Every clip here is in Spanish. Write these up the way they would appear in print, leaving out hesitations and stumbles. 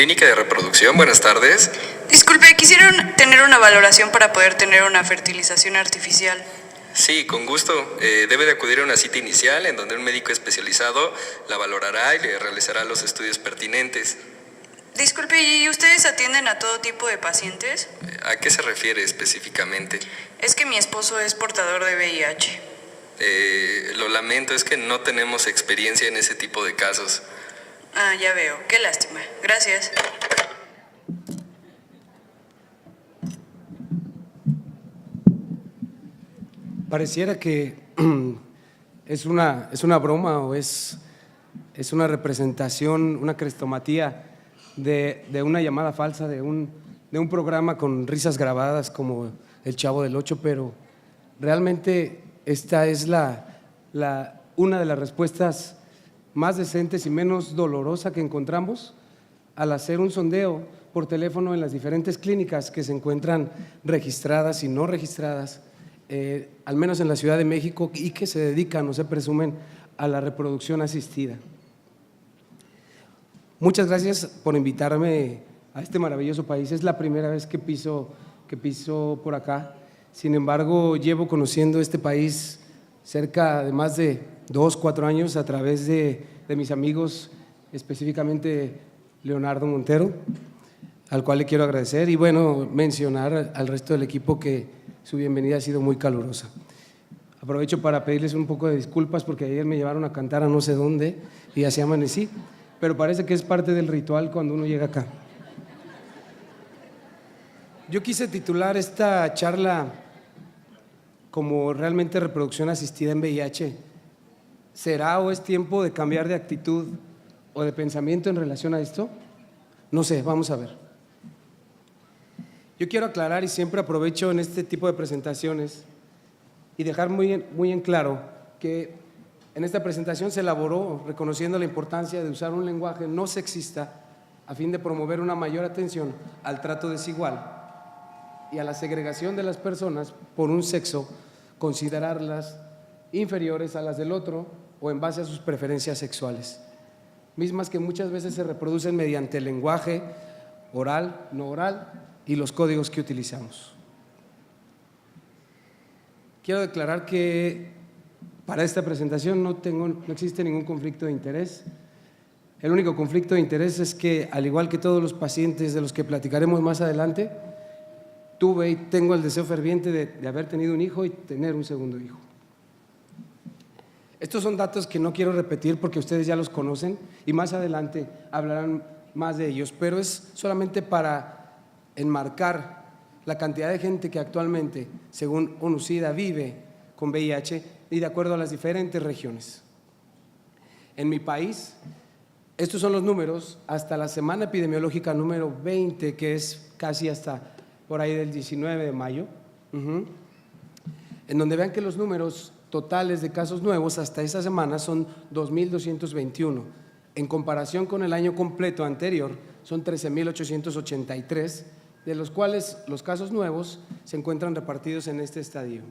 Clínica de Reproducción, buenas tardes. Disculpe, quisiera tener una valoración para poder tener una fertilización artificial. Sí, con gusto. Debe de acudir a una cita inicial en donde un médico especializado la valorará y le realizará los estudios pertinentes. Disculpe, ¿y ustedes atienden a todo tipo de pacientes? ¿A qué se refiere específicamente? Es que mi esposo es portador de VIH. Lo lamento, es que no tenemos experiencia en ese tipo de casos. Ah, ya veo. Qué lástima. Gracias. Pareciera que es una broma o es una representación, una crestomatía de una llamada falsa, de un programa con risas grabadas como El Chavo del Ocho, pero realmente esta es una de las respuestas más decentes y menos dolorosa que encontramos al hacer un sondeo por teléfono en las diferentes clínicas que se encuentran registradas y no registradas, al menos en la Ciudad de México, y que se dedican o se presumen a la reproducción asistida. Muchas gracias por invitarme a este maravilloso país. Es la primera vez que piso por acá. Sin embargo, llevo conociendo este país cerca de más de 4 años a través de mis amigos, específicamente Leonardo Montero, al cual le quiero agradecer y bueno, mencionar al resto del equipo que su bienvenida ha sido muy calurosa. Aprovecho para pedirles un poco de disculpas porque ayer me llevaron a cantar a no sé dónde y así amanecí, pero parece que es parte del ritual cuando uno llega acá. Yo quise titular esta charla como realmente reproducción asistida en VIH. ¿Será o es tiempo de cambiar de actitud o de pensamiento en relación a esto? No sé, vamos a ver. Yo quiero aclarar y siempre aprovecho en este tipo de presentaciones y dejar muy en claro que en esta presentación se elaboró reconociendo la importancia de usar un lenguaje no sexista a fin de promover una mayor atención al trato desigual y a la segregación de las personas por un sexo, considerarlas inferiores a las del otro o en base a sus preferencias sexuales, mismas que muchas veces se reproducen mediante el lenguaje oral, no oral y los códigos que utilizamos. Quiero declarar que para esta presentación no existe ningún conflicto de interés. El único conflicto de interés es que, al igual que todos los pacientes de los que platicaremos más adelante, tuve y tengo el deseo ferviente de haber tenido un hijo y tener un segundo hijo. Estos son datos que no quiero repetir porque ustedes ya los conocen y más adelante hablarán más de ellos, pero es solamente para enmarcar la cantidad de gente que actualmente, según ONU-SIDA, vive con VIH y de acuerdo a las diferentes regiones. En mi país, estos son los números hasta la semana epidemiológica número 20, que es casi hasta por ahí del 19 de mayo, en donde vean que los números totales de casos nuevos hasta esa semana son 2.221. En comparación con el año completo anterior, son 13.883, de los cuales los casos nuevos se encuentran repartidos en este estadio.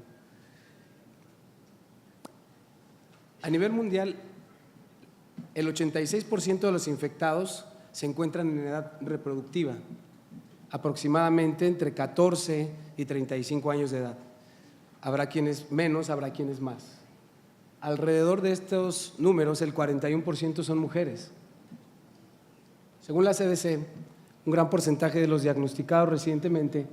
A nivel mundial, el 86% de los infectados se encuentran en edad reproductiva, aproximadamente entre 14 y 35 años de edad. Habrá quienes menos, habrá quienes más. Alrededor de estos números, el 41% son mujeres. Según la CDC, un gran porcentaje de los diagnosticados recientemente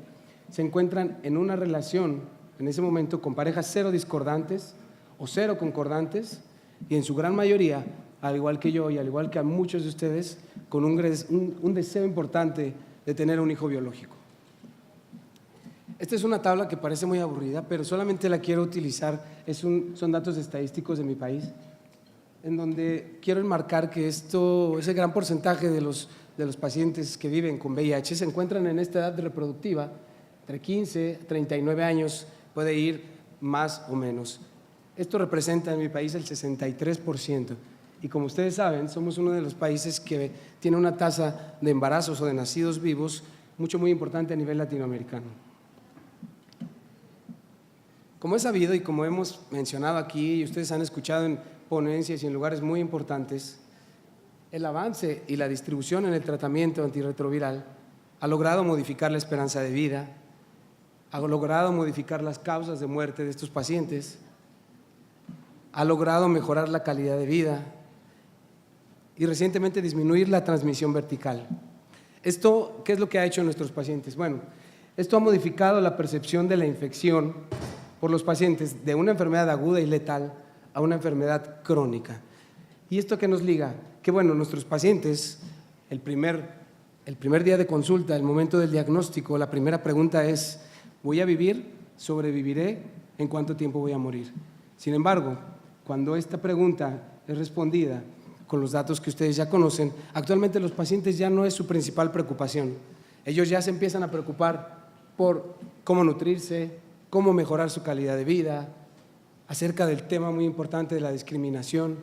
se encuentran en una relación, en ese momento, con parejas cero discordantes o cero concordantes y en su gran mayoría, al igual que yo y al igual que a muchos de ustedes, con un deseo importante de tener un hijo biológico. Esta es una tabla que parece muy aburrida, pero solamente la quiero utilizar, son datos estadísticos de mi país, en donde quiero enmarcar que ese gran porcentaje de los pacientes que viven con VIH se encuentran en esta edad reproductiva, entre 15 y 39 años, puede ir más o menos. Esto representa en mi país el 63%. Y como ustedes saben, somos uno de los países que tiene una tasa de embarazos o de nacidos vivos muy importante a nivel latinoamericano. Como es sabido y como hemos mencionado aquí y ustedes han escuchado en ponencias y en lugares muy importantes, El avance y la distribución en el tratamiento antirretroviral ha logrado modificar la esperanza de vida, ha logrado modificar las causas de muerte de estos pacientes, ha logrado mejorar la calidad de vida y recientemente disminuir la transmisión vertical. ¿Esto qué es lo que ha hecho en nuestros pacientes? Bueno, esto ha modificado la percepción de la infección por los pacientes de una enfermedad aguda y letal a una enfermedad crónica. ¿Y esto qué nos liga? Que bueno, nuestros pacientes, el primer día de consulta, el momento del diagnóstico, la primera pregunta es: ¿voy a vivir? ¿Sobreviviré? ¿En cuánto tiempo voy a morir? Sin embargo, cuando esta pregunta es respondida con los datos que ustedes ya conocen, actualmente los pacientes ya no es su principal preocupación. Ellos ya se empiezan a preocupar por cómo nutrirse, cómo mejorar su calidad de vida, acerca del tema muy importante de la discriminación,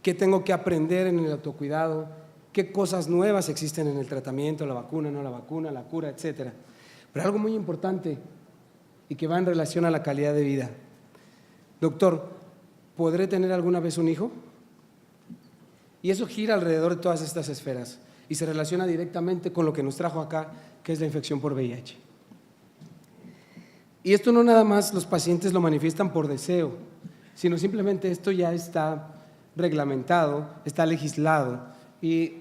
qué tengo que aprender en el autocuidado, qué cosas nuevas existen en el tratamiento, la vacuna, no la vacuna, la cura, etcétera. Pero algo muy importante y que va en relación a la calidad de vida. Doctor, ¿podré tener alguna vez un hijo? Y eso gira alrededor de todas estas esferas y se relaciona directamente con lo que nos trajo acá, que es la infección por VIH. Y esto no nada más los pacientes lo manifiestan por deseo, sino simplemente esto ya está reglamentado, está legislado y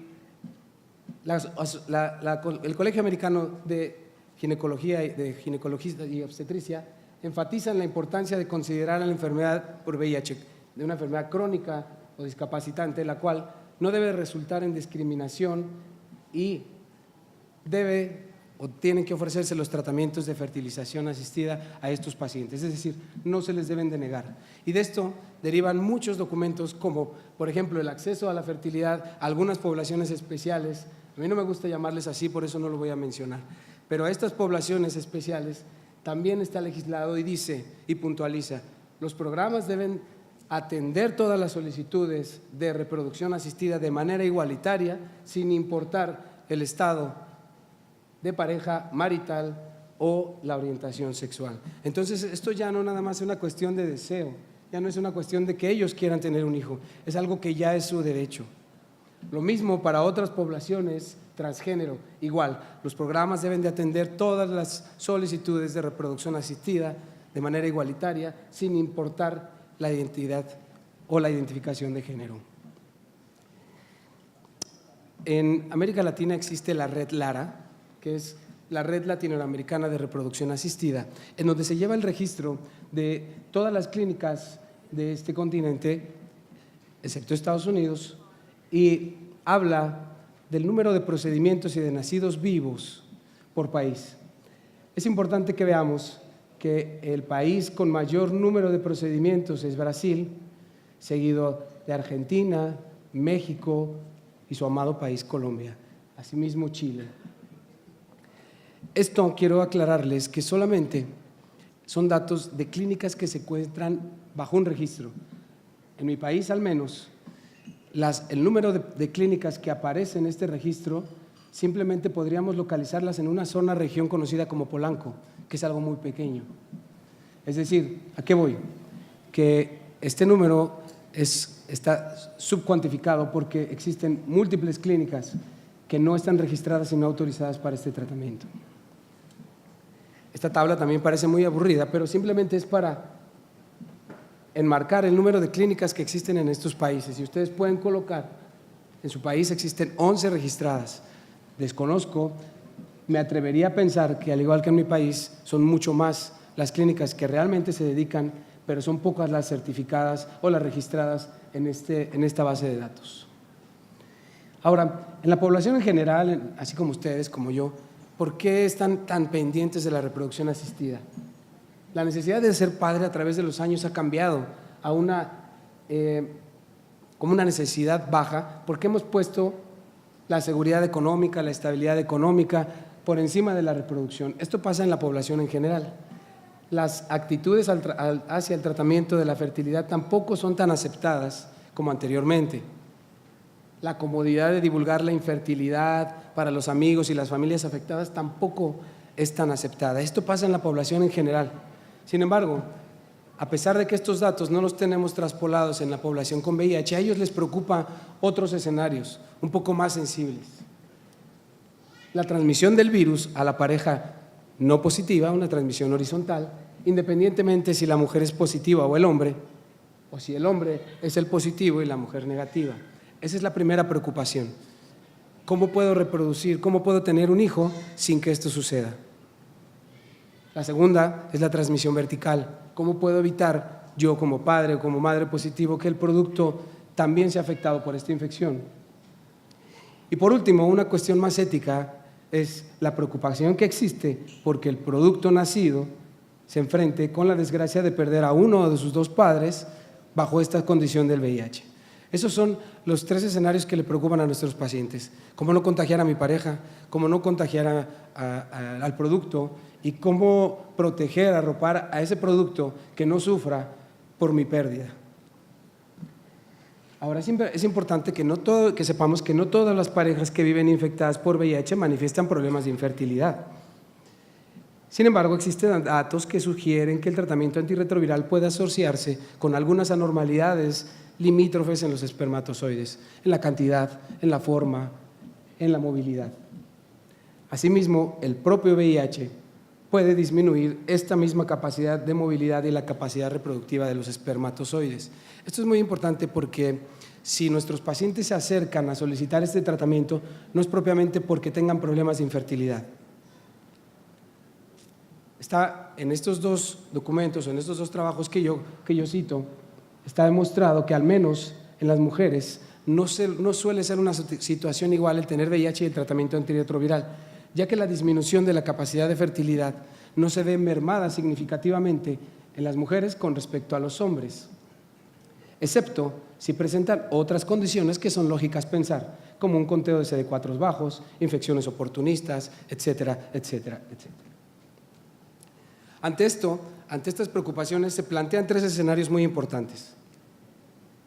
el Colegio Americano de Ginecología, de Ginecología y Obstetricia enfatizan la importancia de considerar a la enfermedad por VIH de una enfermedad crónica o discapacitante, la cual no debe resultar en discriminación y debe o tienen que ofrecerse los tratamientos de fertilización asistida a estos pacientes, es decir, no se les deben de negar. Y de esto derivan muchos documentos como, por ejemplo, el acceso a la fertilidad a algunas poblaciones especiales. A mí no me gusta llamarles así, por eso no lo voy a mencionar, pero a estas poblaciones especiales también está legislado y dice y puntualiza: los programas deben atender todas las solicitudes de reproducción asistida de manera igualitaria, sin importar el estado de pareja marital o la orientación sexual. Entonces, esto ya no nada más es una cuestión de deseo, ya no es una cuestión de que ellos quieran tener un hijo, es algo que ya es su derecho. Lo mismo para otras poblaciones transgénero, igual, los programas deben de atender todas las solicitudes de reproducción asistida de manera igualitaria, sin importar la identidad o la identificación de género. En América Latina existe la red LARA, que es la Red Latinoamericana de Reproducción Asistida, en donde se lleva el registro de todas las clínicas de este continente, excepto Estados Unidos, y habla del número de procedimientos y de nacidos vivos por país. Es importante que veamos que el país con mayor número de procedimientos es Brasil, seguido de Argentina, México y su amado país Colombia, asimismo Chile. Esto quiero aclararles que solamente son datos de clínicas que se encuentran bajo un registro. En mi país, al menos, el número de clínicas que aparece en este registro simplemente podríamos localizarlas en una zona, región conocida como Polanco, que es algo muy pequeño. Es decir, ¿a qué voy? Que este número está subcuantificado porque existen múltiples clínicas que no están registradas y no autorizadas para este tratamiento. Esta tabla también parece muy aburrida, pero simplemente es para enmarcar el número de clínicas que existen en estos países. Y ustedes pueden colocar, en su país existen 11 registradas. Desconozco, me atrevería a pensar que al igual que en mi país son mucho más las clínicas que realmente se dedican, pero son pocas las certificadas o las registradas en esta base de datos. Ahora, en la población en general, así como ustedes, como yo, ¿por qué están tan pendientes de la reproducción asistida? La necesidad de ser padre a través de los años ha cambiado a como una necesidad baja, porque hemos puesto la seguridad económica, la estabilidad económica por encima de la reproducción. Esto pasa en la población en general. Las actitudes hacia el tratamiento de la fertilidad tampoco son tan aceptadas como anteriormente. La comodidad de divulgar la infertilidad para los amigos y las familias afectadas tampoco es tan aceptada. Esto pasa en la población en general. Sin embargo, a pesar de que estos datos no los tenemos traspolados en la población con VIH, a ellos les preocupa otros escenarios un poco más sensibles. La transmisión del virus a la pareja no positiva, una transmisión horizontal, independientemente si la mujer es positiva o el o si el hombre es el positivo y la mujer negativa. Esa es la primera preocupación. ¿Cómo puedo reproducir, cómo puedo tener un hijo sin que esto suceda? La segunda es la transmisión vertical. ¿Cómo puedo evitar yo como padre o como madre positivo que el producto también sea afectado por esta infección? Y por último, una cuestión más ética es la preocupación que existe porque el producto nacido se enfrente con la desgracia de perder a uno de sus dos padres bajo esta condición del VIH. Esos son los 3 escenarios que le preocupan a nuestros pacientes. Cómo no contagiar a mi pareja, cómo no contagiar al producto y cómo proteger, arropar a ese producto que no sufra por mi pérdida. Ahora es importante que sepamos que no todas las parejas que viven infectadas por VIH manifiestan problemas de infertilidad. Sin embargo, existen datos que sugieren que el tratamiento antirretroviral puede asociarse con algunas anormalidades limítrofes en los espermatozoides, en la cantidad, en la forma, en la movilidad. Asimismo, el propio VIH puede disminuir esta misma capacidad de movilidad y la capacidad reproductiva de los espermatozoides. Esto es muy importante porque si nuestros pacientes se acercan a solicitar este tratamiento, no es propiamente porque tengan problemas de infertilidad. Está en estos 2 documentos, en estos 2 trabajos que yo cito, está demostrado que al menos en las mujeres no suele ser una situación igual el tener VIH y el tratamiento antirretroviral, ya que la disminución de la capacidad de fertilidad no se ve mermada significativamente en las mujeres con respecto a los hombres, excepto si presentan otras condiciones que son lógicas pensar, como un conteo de CD4 bajos, infecciones oportunistas, etcétera, etcétera, etcétera. Ante estas preocupaciones se plantean 3 escenarios muy importantes.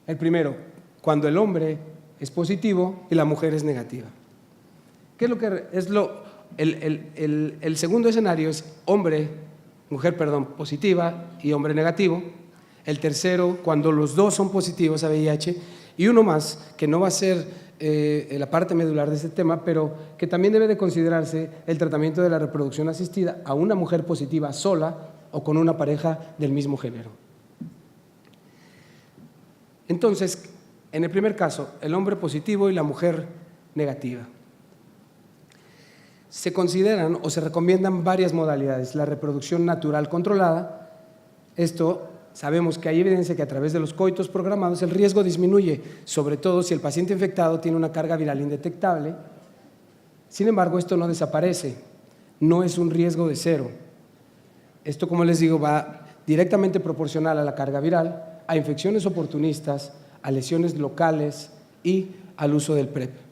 El primero, cuando el hombre es positivo y la mujer es negativa. ¿Qué es lo que es el segundo escenario es mujer positiva y hombre negativo. El tercero, cuando los 2 son positivos a VIH, y uno más, que no va a ser la parte medular de este tema, pero que también debe de considerarse el tratamiento de la reproducción asistida a una mujer positiva sola o con una pareja del mismo género. Entonces, en el primer caso, el hombre positivo y la mujer negativa. Se consideran o se recomiendan varias modalidades. La reproducción natural controlada, esto sabemos que hay evidencia que a través de los coitos programados el riesgo disminuye, sobre todo si el paciente infectado tiene una carga viral indetectable. Sin embargo, esto no desaparece, no es un riesgo de 0. Esto, como les digo, va directamente proporcional a la carga viral, a infecciones oportunistas, a lesiones locales y al uso del PrEP.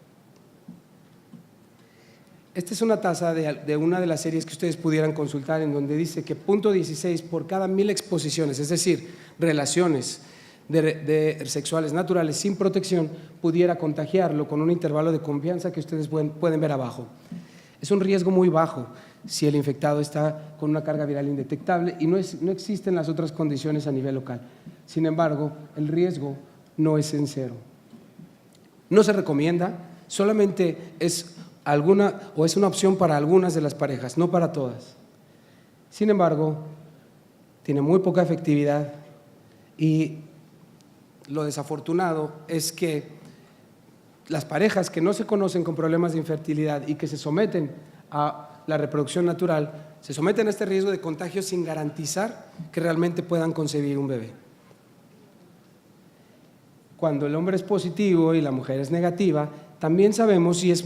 Esta es una tasa de una de las series que ustedes pudieran consultar en donde dice que 0.16 por cada 1000 exposiciones, es decir, relaciones sexuales naturales sin protección, pudiera contagiarlo con un intervalo de confianza que ustedes pueden ver abajo. Es un riesgo muy bajo si el infectado está con una carga viral indetectable y no existen las otras condiciones a nivel local. Sin embargo, el riesgo no es en 0. No se recomienda, solamente es una opción para algunas de las parejas, no para todas. Sin embargo, tiene muy poca efectividad y lo desafortunado es que las parejas que no se conocen con problemas de infertilidad y que se someten a la reproducción natural, se someten a este riesgo de contagio sin garantizar que realmente puedan concebir un bebé. Cuando el hombre es positivo y la mujer es negativa, también sabemos y es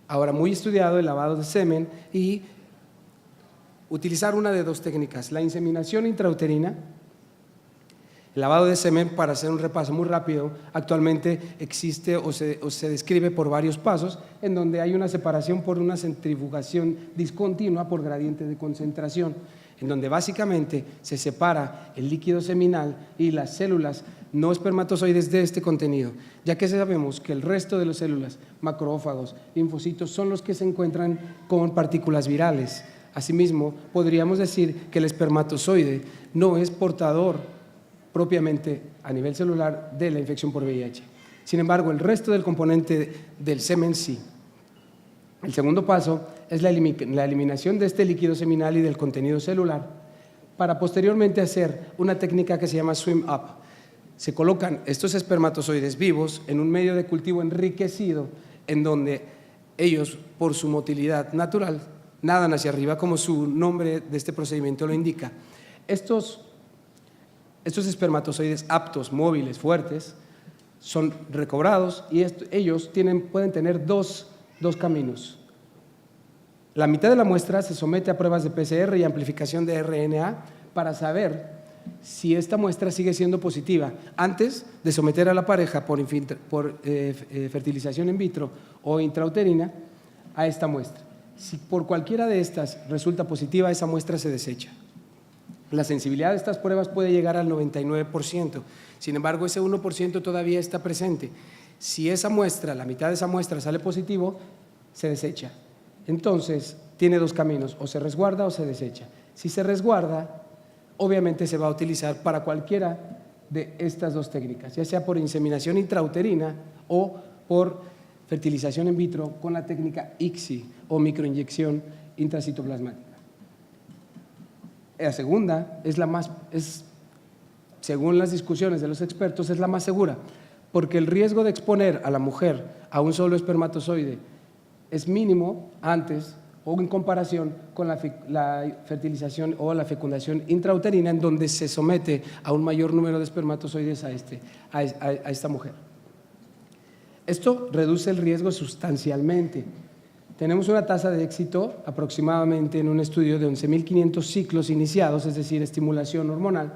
ahora muy estudiado el lavado de semen y utilizar una de 2 técnicas, la inseminación intrauterina. El lavado de semen, para hacer un repaso muy rápido, actualmente existe o se describe por varios pasos en donde hay una separación por una centrifugación discontinua por gradiente de concentración, en donde básicamente se separa el líquido seminal y las células no espermatozoides de este contenido, ya que sabemos que el resto de las células, macrófagos, linfocitos, son los que se encuentran con partículas virales. Asimismo, podríamos decir que el espermatozoide no es portador propiamente a nivel celular de la infección por VIH. Sin embargo, el resto del componente del semen sí. El segundo paso es la eliminación de este líquido seminal y del contenido celular para posteriormente hacer una técnica que se llama swim up. Se colocan estos espermatozoides vivos en un medio de cultivo enriquecido en donde ellos, por su motilidad natural, nadan hacia arriba, como su nombre de este procedimiento lo indica. Estos espermatozoides aptos, móviles, fuertes, son recobrados y ellos pueden tener dos caminos. La mitad de la muestra se somete a pruebas de PCR y amplificación de RNA para saber si esta muestra sigue siendo positiva antes de someter a la pareja por fertilización in vitro o intrauterina a esta muestra. Si por cualquiera de estas resulta positiva, esa muestra se desecha. La sensibilidad de estas pruebas puede llegar al 99%, sin embargo, ese 1% todavía está presente. Si esa muestra, la mitad de esa muestra sale positivo, se desecha. Entonces, tiene dos caminos, o se resguarda o se desecha. Si se resguarda, obviamente se va a utilizar para cualquiera de estas dos técnicas, ya sea por inseminación intrauterina o por fertilización in vitro con la técnica ICSI o microinyección intracitoplasmática. La segunda según las discusiones de los expertos, es la más segura, porque el riesgo de exponer a la mujer a un solo espermatozoide es mínimo antes o en comparación con la fertilización o la fecundación intrauterina, en donde se somete a un mayor número de espermatozoides a esta mujer. Esto reduce el riesgo sustancialmente. Tenemos una tasa de éxito aproximadamente en un estudio de 11.500 ciclos iniciados, es decir, estimulación hormonal,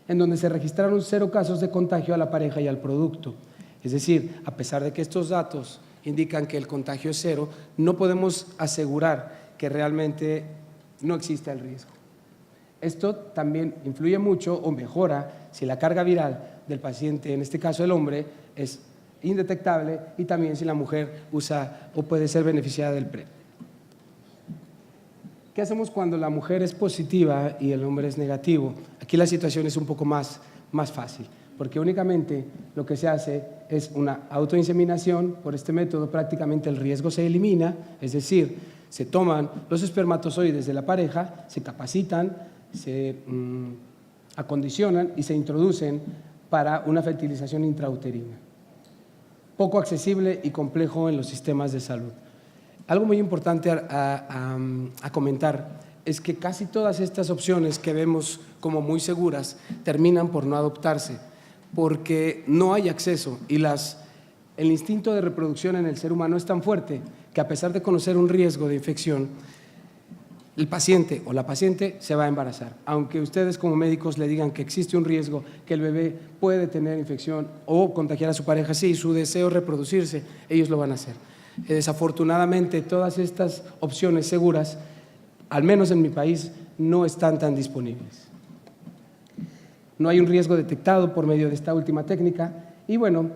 en donde se registraron 0 casos de contagio a la pareja y al producto. Es decir, a pesar de que estos datos indican que el contagio es 0, no podemos asegurar que realmente no exista el riesgo. Esto también influye mucho o mejora si la carga viral del paciente, en este caso el hombre, es indetectable, y también si la mujer usa o puede ser beneficiada del PrEP. ¿Qué hacemos cuando la mujer es positiva y el hombre es negativo? Aquí la situación es un poco más fácil, porque únicamente lo que se hace es una autoinseminación. Por este método prácticamente el riesgo se elimina, es decir, se toman los espermatozoides de la pareja, se capacitan, se acondicionan y se introducen para una fertilización intrauterina. Poco accesible y complejo en los sistemas de salud. Algo muy importante a comentar es que casi todas estas opciones que vemos como muy seguras terminan por no adoptarse, porque no hay acceso y el instinto de reproducción en el ser humano es tan fuerte que, a pesar de conocer un riesgo de infección, el paciente o la paciente se va a embarazar. Aunque ustedes como médicos le digan que existe un riesgo, que el bebé puede tener infección o contagiar a su pareja, sí, su deseo es reproducirse, ellos lo van a hacer. Desafortunadamente, todas estas opciones seguras, al menos en mi país, no están tan disponibles. No hay un riesgo detectado por medio de esta última técnica y, bueno,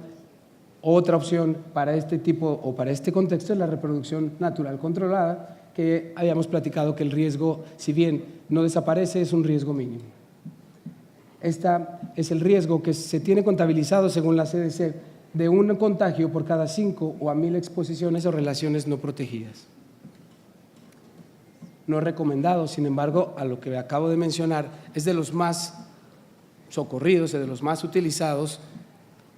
otra opción para este tipo o para este contexto es la reproducción natural controlada, que habíamos platicado que el riesgo, si bien no desaparece, es un riesgo mínimo. Este es el riesgo que se tiene contabilizado según la CDC de un contagio por cada 5 o a 1000 exposiciones o relaciones no protegidas. No es recomendado, sin embargo, a lo que acabo de mencionar, es de los más socorridos, de los más utilizados,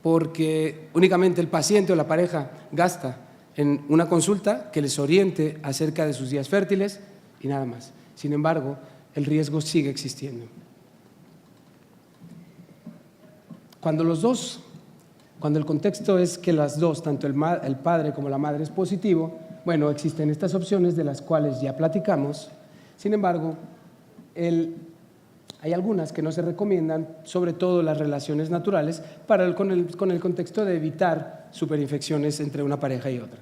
porque únicamente el paciente o la pareja gasta en una consulta que les oriente acerca de sus días fértiles y nada más. Sin embargo, el riesgo sigue existiendo. Cuando el contexto es que las dos, tanto el padre como la madre, es positivo, bueno, existen estas opciones de las cuales ya platicamos. Sin embargo, hay algunas que no se recomiendan, sobre todo las relaciones naturales, con el contexto de evitar superinfecciones entre una pareja y otra.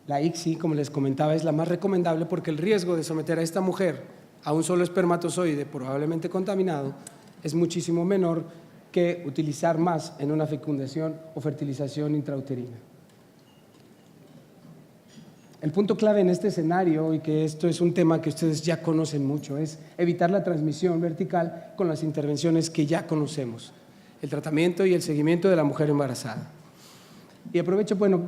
La ICSI, como les comentaba, es la más recomendable porque el riesgo de someter a esta mujer a un solo espermatozoide probablemente contaminado es muchísimo menor que utilizar más en una fecundación o fertilización intrauterina. El punto clave en este escenario, y que esto es un tema que ustedes ya conocen mucho, es evitar la transmisión vertical con las intervenciones que ya conocemos, el tratamiento y el seguimiento de la mujer embarazada. Y aprovecho, bueno,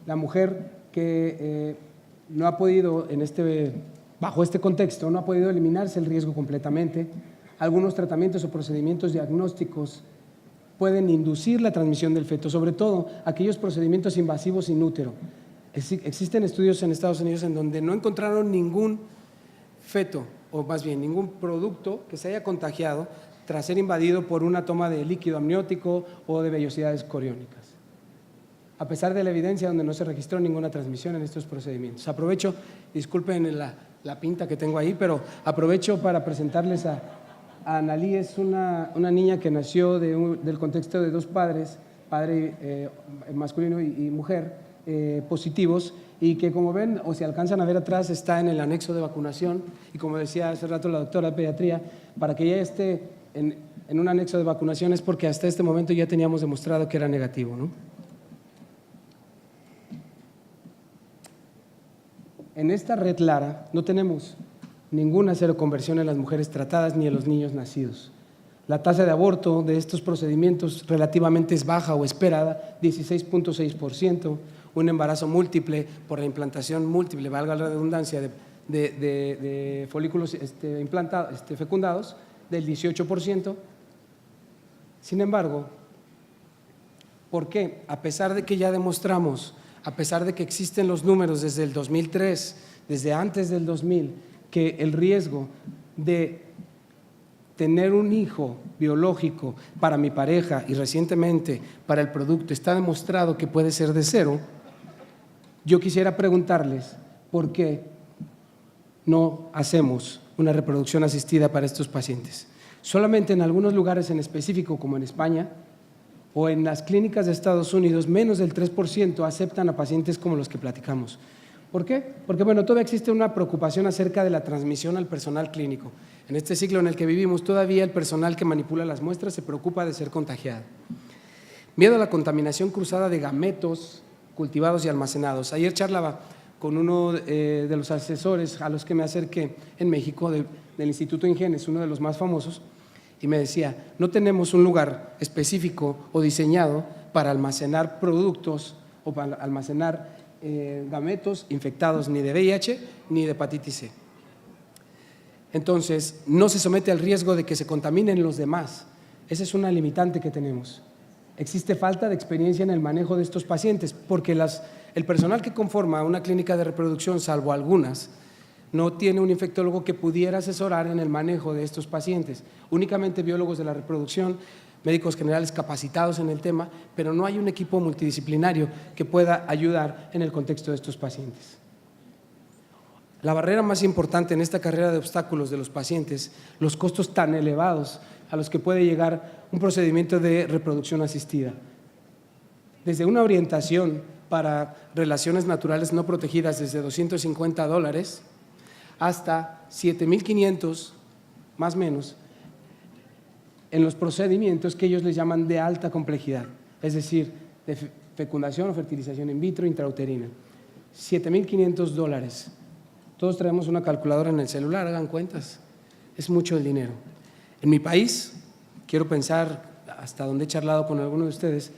la mujer que no ha podido, bajo este contexto, no ha podido eliminarse el riesgo completamente. Algunos tratamientos o procedimientos diagnósticos pueden inducir la transmisión del feto, sobre todo aquellos procedimientos invasivos in útero. Existen estudios en Estados Unidos en donde no encontraron ningún feto, o más bien ningún producto que se haya contagiado tras ser invadido por una toma de líquido amniótico o de vellosidades coriónicas, a pesar de la evidencia donde no se registró ninguna transmisión en estos procedimientos. Aprovecho, disculpen la pinta que tengo ahí, pero aprovecho para presentarles a Analí. Es una niña que nació del contexto de dos padres, padre masculino y mujer, positivos, y que, como ven o se alcanzan a ver atrás, está en el anexo de vacunación. Y como decía hace rato la doctora de pediatría, para que ella esté en un anexo de vacunación es porque hasta este momento ya teníamos demostrado que era negativo, ¿no? En esta red Lara no tenemos ninguna seroconversión en las mujeres tratadas ni en los niños nacidos. La tasa de aborto de estos procedimientos relativamente es baja o esperada, 16.6%, un embarazo múltiple por la implantación múltiple, valga la redundancia, de folículos fecundados del 18%. Sin embargo, ¿por qué? A pesar de que ya demostramos, a pesar de que existen los números desde el 2003, desde antes del 2000, que el riesgo de tener un hijo biológico para mi pareja y recientemente para el producto está demostrado que puede ser de 0, yo quisiera preguntarles por qué no hacemos una reproducción asistida para estos pacientes. Solamente en algunos lugares en específico, como en España o en las clínicas de Estados Unidos, menos del 3% aceptan a pacientes como los que platicamos. ¿Por qué? Porque, bueno, todavía existe una preocupación acerca de la transmisión al personal clínico. En este siglo en el que vivimos, todavía el personal que manipula las muestras se preocupa de ser contagiado. Miedo a la contaminación cruzada de gametos cultivados y almacenados. Ayer charlaba con uno de los asesores a los que me acerqué en México, del Instituto Ingenes, uno de los más famosos, y me decía, no tenemos un lugar específico o diseñado para almacenar productos o para almacenar gametos infectados ni de VIH ni de hepatitis C. Entonces, no se somete al riesgo de que se contaminen los demás. Esa es una limitante que tenemos. Existe falta de experiencia en el manejo de estos pacientes porque el personal que conforma una clínica de reproducción, salvo algunas, no tiene un infectólogo que pudiera asesorar en el manejo de estos pacientes. Únicamente biólogos de la reproducción, médicos generales capacitados en el tema, pero no hay un equipo multidisciplinario que pueda ayudar en el contexto de estos pacientes. La barrera más importante en esta carrera de obstáculos de los pacientes, los costos tan elevados a los que puede llegar un procedimiento de reproducción asistida. Desde una orientación para relaciones naturales no protegidas desde $250 hasta 7,500 más o menos en los procedimientos que ellos les llaman de alta complejidad, es decir, de fecundación o fertilización in vitro intrauterina. $7,500. Todos traemos una calculadora en el celular, hagan cuentas, es mucho el dinero. En mi país, quiero pensar, hasta donde he charlado con algunos de ustedes,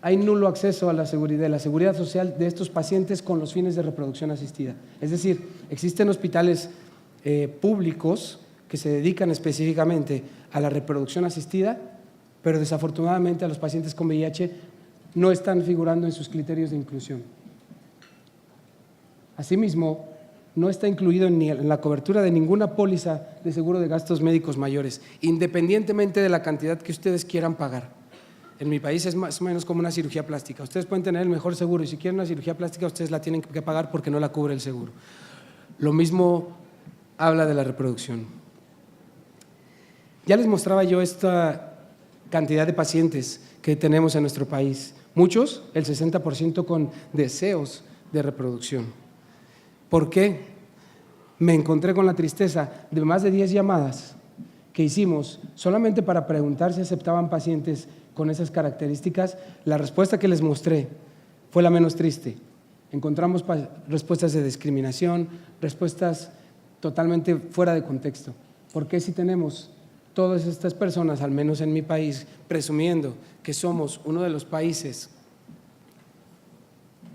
hay nulo acceso a la seguridad social de estos pacientes con los fines de reproducción asistida. Es decir, existen hospitales públicos que se dedican específicamente a la reproducción asistida, pero desafortunadamente a los pacientes con VIH no están figurando en sus criterios de inclusión. Asimismo, no está incluido en la cobertura de ninguna póliza de seguro de gastos médicos mayores, independientemente de la cantidad que ustedes quieran pagar. En mi país es más o menos como una cirugía plástica. Ustedes pueden tener el mejor seguro y si quieren una cirugía plástica ustedes la tienen que pagar porque no la cubre el seguro. Lo mismo habla de la reproducción. Ya les mostraba yo esta cantidad de pacientes que tenemos en nuestro país. Muchos, el 60% con deseos de reproducción. ¿Por qué? Me encontré con la tristeza de más de 10 llamadas que hicimos solamente para preguntar si aceptaban pacientes con esas características. La respuesta que les mostré fue la menos triste. Encontramos respuestas de discriminación, respuestas totalmente fuera de contexto. ¿Por qué si tenemos todas estas personas, al menos en mi país, presumiendo que somos uno de los países,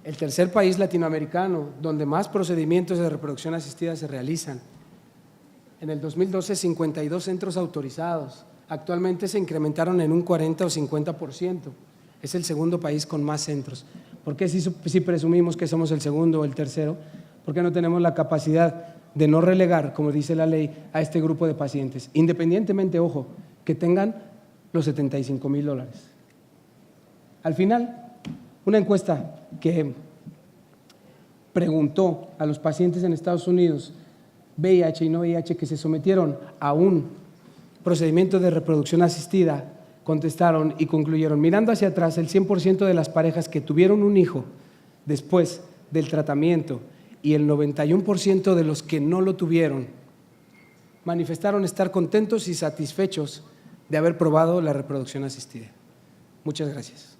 el tercer país latinoamericano donde más procedimientos de reproducción asistida se realizan? En el 2012, 52 centros autorizados. Actualmente se incrementaron en un 40 o 50%. Es el segundo país con más centros. ¿Por qué si presumimos que somos el segundo o el tercero? ¿Por qué no tenemos la capacidad de no relegar, como dice la ley, a este grupo de pacientes? Independientemente, ojo, que tengan los $75,000. Al final, una encuesta que preguntó a los pacientes en Estados Unidos, VIH y no VIH, que se sometieron a un procedimiento de reproducción asistida, contestaron y concluyeron, mirando hacia atrás, el 100% de las parejas que tuvieron un hijo después del tratamiento y el 91% de los que no lo tuvieron manifestaron estar contentos y satisfechos de haber probado la reproducción asistida. Muchas gracias.